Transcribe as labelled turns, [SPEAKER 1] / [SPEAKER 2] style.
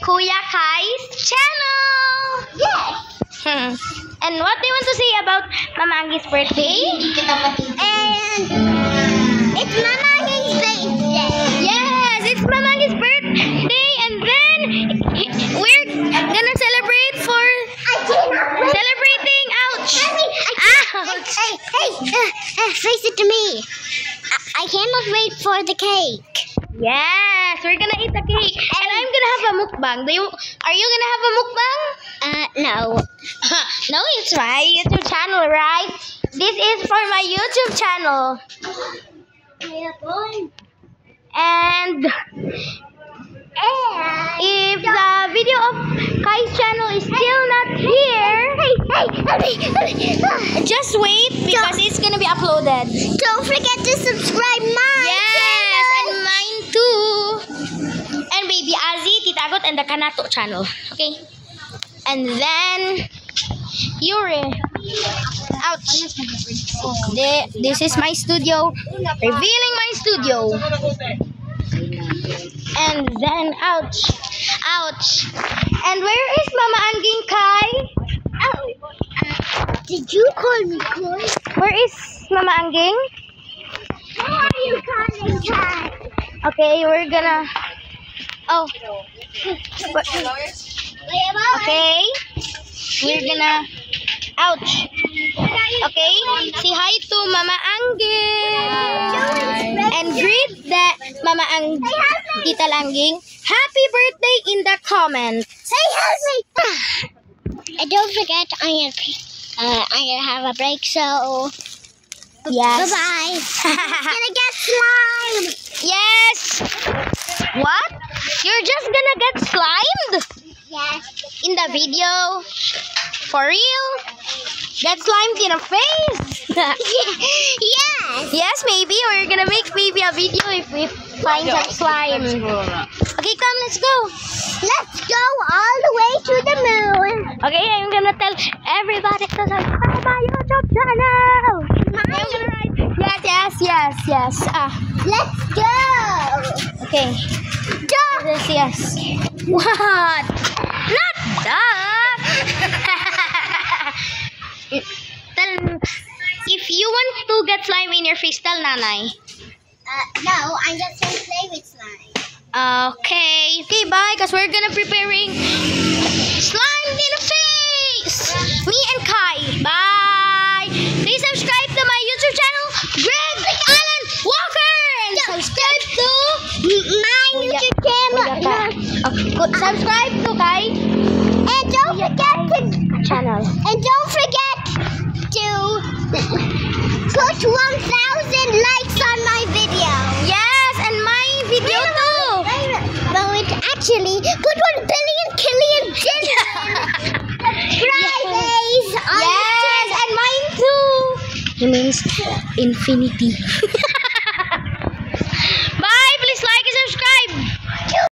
[SPEAKER 1] Kuya Kai's channel.
[SPEAKER 2] Yes.
[SPEAKER 1] And what do you want to say about Mama Angie's birthday?
[SPEAKER 2] And it's Mama Angie's birthday.
[SPEAKER 1] Yes, it's Mama Angie's birthday, and then we're gonna celebrate for celebrating. Ouch! Ouch!
[SPEAKER 2] Hey, face it to me. I cannot wait for the cake.
[SPEAKER 1] Yes, we're gonna eat the cake, and I'm gonna have a mukbang. Are you gonna have a mukbang?
[SPEAKER 2] No.
[SPEAKER 1] No, it's my YouTube channel, right? This is for my YouTube channel. And if the video of Kai's channel is still not here, just wait because it's gonna be uploaded.
[SPEAKER 2] Don't forget to subscribe mine.
[SPEAKER 1] Yes, and mine too. And Baby Azzy, Titagot, and the Kanato channel. Okay? And then Yuri. Ouch. This is my studio. Revealing my studio. And then ouch. Ouch. And where is Mama Anging Kai?
[SPEAKER 2] Did you call me Koi?
[SPEAKER 1] Where is Mama Anging?
[SPEAKER 2] Who are you calling Kai?
[SPEAKER 1] Okay, we're gonna. Oh. Okay. We're gonna. Ouch. Okay. Say hi to Mama Anging. And greet the Mama Tita Langing. Happy birthday in the comments.
[SPEAKER 2] Hey, help me! And don't forget, I'm gonna have a break, so
[SPEAKER 1] Yes.
[SPEAKER 2] bye-bye. Gonna get slime.
[SPEAKER 1] Yes. What? You're just gonna get slimed
[SPEAKER 2] Yes.
[SPEAKER 1] in the video? For real? Get slimed in the face?
[SPEAKER 2] Yes.
[SPEAKER 1] Yes, maybe. We're gonna make maybe a video if we find some slime. Okay, come, let's go.
[SPEAKER 2] Let's go all the way to the moon.
[SPEAKER 1] Okay, I'm gonna tell everybody to subscribe my YouTube channel. I'm gonna write yes.
[SPEAKER 2] Let's go.
[SPEAKER 1] Okay. Yes. What? Not that. Tell, if you want to get slime in your face, tell Nanay.
[SPEAKER 2] No, I'm just gonna play with slime.
[SPEAKER 1] Okay, bye, because we're gonna preparing slime in the face. Me and Kai. Bye. Please subscribe to my YouTube channel, Greg Alan Walker, and subscribe to
[SPEAKER 2] My YouTube channel.
[SPEAKER 1] subscribe to Kai
[SPEAKER 2] And don't forget to
[SPEAKER 1] channel.
[SPEAKER 2] And don't forget to put 1,000 likes on my video.
[SPEAKER 1] Yes, and my video too.
[SPEAKER 2] No, it actually put 1 billion Fridays on
[SPEAKER 1] Yes, and mine too. It means infinity.